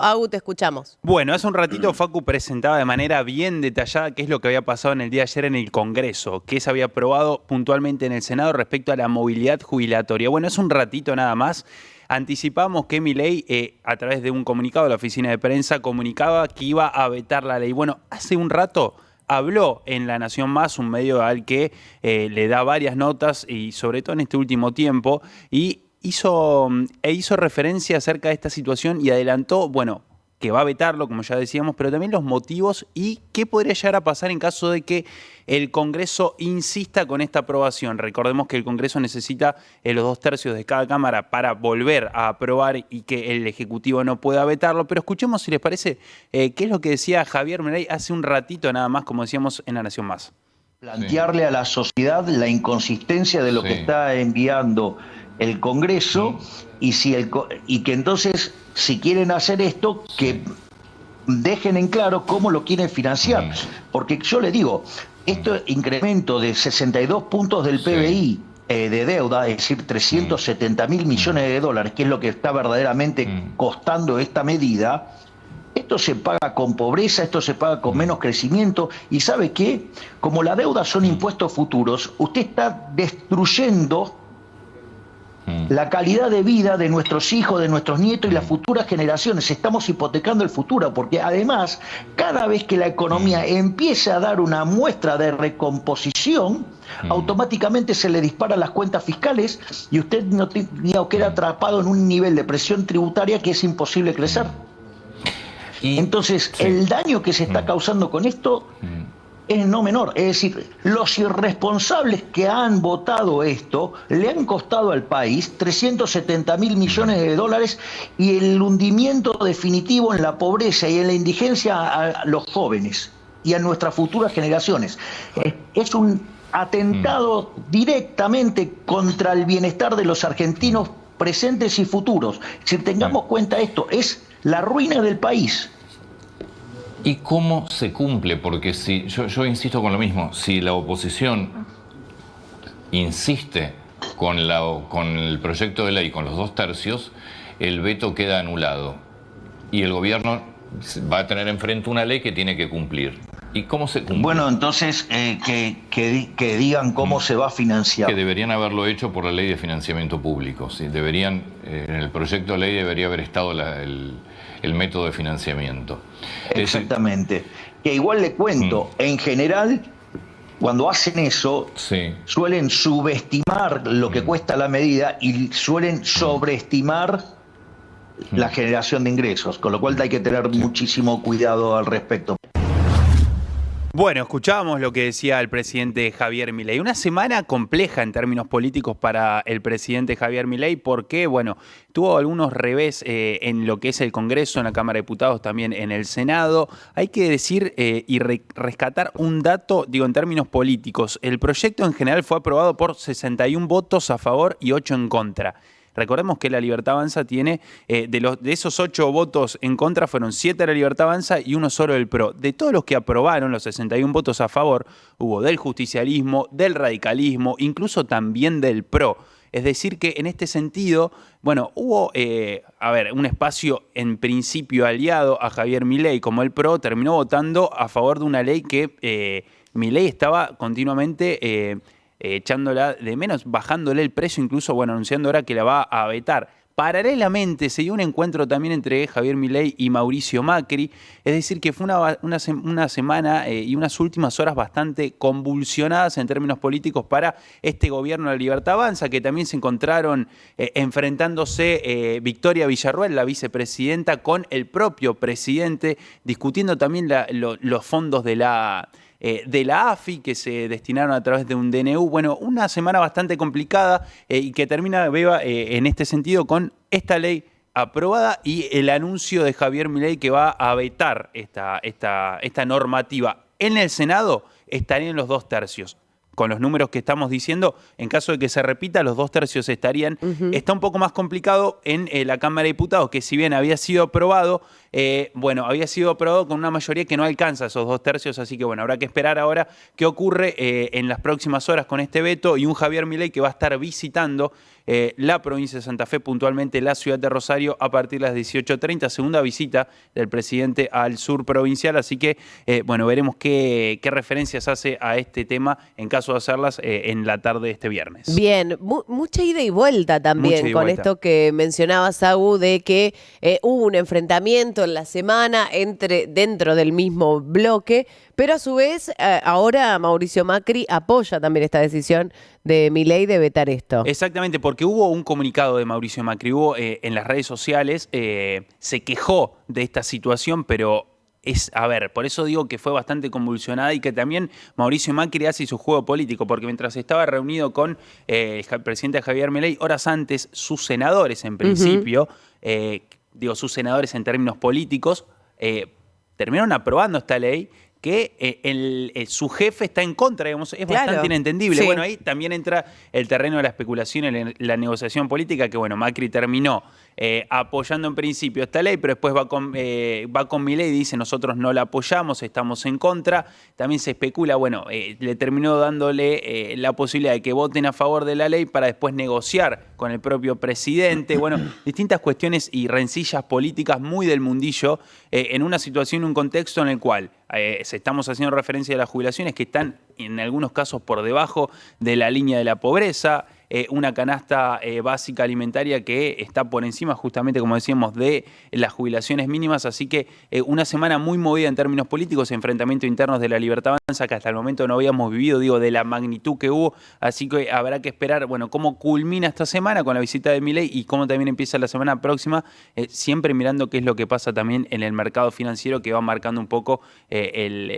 Agu, te escuchamos. Bueno, hace un ratito Facu presentaba de manera bien detallada qué es lo que había pasado en el día de ayer en el Congreso, qué se había aprobado puntualmente en el Senado respecto a la movilidad jubilatoria. Bueno, es un ratito nada más. Anticipamos que Milei, a través de un comunicado de la oficina de prensa, comunicaba que iba a vetar la ley. Bueno, hace un rato habló en La Nación Más, un medio al que le da varias notas y sobre todo en este último tiempo, y hizo referencia acerca de esta situación y adelantó, bueno, que va a vetarlo, como ya decíamos, pero también los motivos y qué podría llegar a pasar en caso de que el Congreso insista con esta aprobación. Recordemos que el Congreso necesita los 2/3 de cada Cámara para volver a aprobar y que el Ejecutivo no pueda vetarlo, pero escuchemos, si les parece, qué es lo que decía Javier Milei hace un ratito nada más, como decíamos, en La Nación Más. Plantearle a la sociedad la inconsistencia de lo que está enviando el Congreso y que entonces, si quieren hacer esto, que dejen en claro cómo lo quieren financiar. Porque yo le digo, este incremento de 62 puntos del PBI de deuda, es decir, 370.000 millones de dólares, que es lo que está verdaderamente costando esta medida, esto se paga con pobreza, esto se paga con menos crecimiento. ¿Y sabe qué? Como la deuda son impuestos futuros, usted está destruyendo la calidad de vida de nuestros hijos, de nuestros nietos y las futuras generaciones. Estamos hipotecando el futuro, porque además, cada vez que la economía empieza a dar una muestra de recomposición, automáticamente se le disparan las cuentas fiscales y usted no queda atrapado en un nivel de presión tributaria que es imposible crecer. Entonces, el daño que se está causando con esto es no menor. Es decir, los irresponsables que han votado esto le han costado al país 370.000 millones de dólares y el hundimiento definitivo en la pobreza y en la indigencia a los jóvenes y a nuestras futuras generaciones. Es un atentado directamente contra el bienestar de los argentinos presentes y futuros. Si tengamos cuenta esto, es la ruina del país. ¿Y cómo se cumple? Porque si yo insisto con lo mismo, si la oposición insiste con el proyecto de ley con los 2/3, el veto queda anulado y el gobierno va a tener enfrente una ley que tiene que cumplir. ¿Y cómo se cumple? Bueno, entonces que digan cómo se va a financiar. Que deberían haberlo hecho por la ley de financiamiento público. ¿Sí? En el proyecto de ley debería haber estado el método de financiamiento. Exactamente. Que igual le cuento, en general, cuando hacen eso, suelen subestimar lo que cuesta la medida y suelen sobreestimar la generación de ingresos, con lo cual hay que tener muchísimo cuidado al respecto. Bueno, escuchábamos lo que decía el presidente Javier Milei. Una semana compleja en términos políticos para el presidente Javier Milei porque, bueno, tuvo algunos revés en lo que es el Congreso, en la Cámara de Diputados, también en el Senado. Hay que decir y rescatar un dato, digo, en términos políticos. El proyecto en general fue aprobado por 61 votos a favor y 8 en contra. Recordemos que la Libertad Avanza tiene, de esos 8 votos en contra, fueron 7 de la Libertad Avanza y 1 solo del PRO. De todos los que aprobaron, los 61 votos a favor, hubo del justicialismo, del radicalismo, incluso también del PRO. Es decir que en este sentido, bueno, hubo, un espacio en principio aliado a Javier Milei, como el PRO, terminó votando a favor de una ley que Milei estaba continuamente echándola de menos, bajándole el precio, incluso, bueno, anunciando ahora que la va a vetar. Paralelamente se dio un encuentro también entre Javier Milei y Mauricio Macri, es decir que fue una semana y unas últimas horas bastante convulsionadas en términos políticos para este gobierno de la Libertad Avanza, que también se encontraron enfrentándose Victoria Villarruel, la vicepresidenta, con el propio presidente, discutiendo también los fondos de la AFI que se destinaron a través de un DNU. Bueno, una semana bastante complicada y que termina, Beba, en este sentido con esta ley aprobada y el anuncio de Javier Milei que va a vetar esta normativa. En el Senado estarían los 2/3. Con los números que estamos diciendo, en caso de que se repita, los 2/3 estarían. Está un poco más complicado en la Cámara de Diputados, que si bien había sido aprobado, bueno, había sido aprobado con una mayoría que no alcanza esos 2/3, así que bueno, habrá que esperar ahora qué ocurre en las próximas horas con este veto y un Javier Milei que va a estar visitando la provincia de Santa Fe, puntualmente la ciudad de Rosario, a partir de las 18:30, segunda visita del presidente al sur provincial, así que bueno, veremos qué referencias hace a este tema en caso de hacerlas en la tarde de este viernes. Bien, mucha ida y vuelta también con esto que mencionaba Sagu, de que hubo un enfrentamiento en la semana dentro del mismo bloque, pero a su vez ahora Mauricio Macri apoya también esta decisión de Milei de vetar esto. Exactamente, porque hubo un comunicado de Mauricio Macri, hubo en las redes sociales, se quejó de esta situación, pero a ver, por eso digo que fue bastante convulsionada y que también Mauricio Macri hace su juego político, porque mientras estaba reunido con el presidente Javier Milei, horas antes, sus senadores en principio, digo sus senadores en términos políticos, terminaron aprobando esta ley que su jefe está en contra, digamos, es bastante inentendible. Sí. Bueno, ahí también entra el terreno de la especulación en la negociación política, que bueno, Macri terminó apoyando en principio esta ley, pero después va con Milei y dice nosotros no la apoyamos, estamos en contra. También se especula, bueno, le terminó dándole la posibilidad de que voten a favor de la ley para después negociar con el propio presidente. Bueno, distintas cuestiones y rencillas políticas muy del mundillo en una situación, un contexto en el cual estamos haciendo referencia a las jubilaciones que están en algunos casos por debajo de la línea de la pobreza, una canasta básica alimentaria que está por encima justamente, como decíamos, de las jubilaciones mínimas, así que una semana muy movida en términos políticos, enfrentamientos internos de la Libertad Avanza que hasta el momento no habíamos vivido, digo, de la magnitud que hubo, así que habrá que esperar, bueno, cómo culmina esta semana con la visita de Milei y cómo también empieza la semana próxima, siempre mirando qué es lo que pasa también en el mercado financiero que va marcando un poco el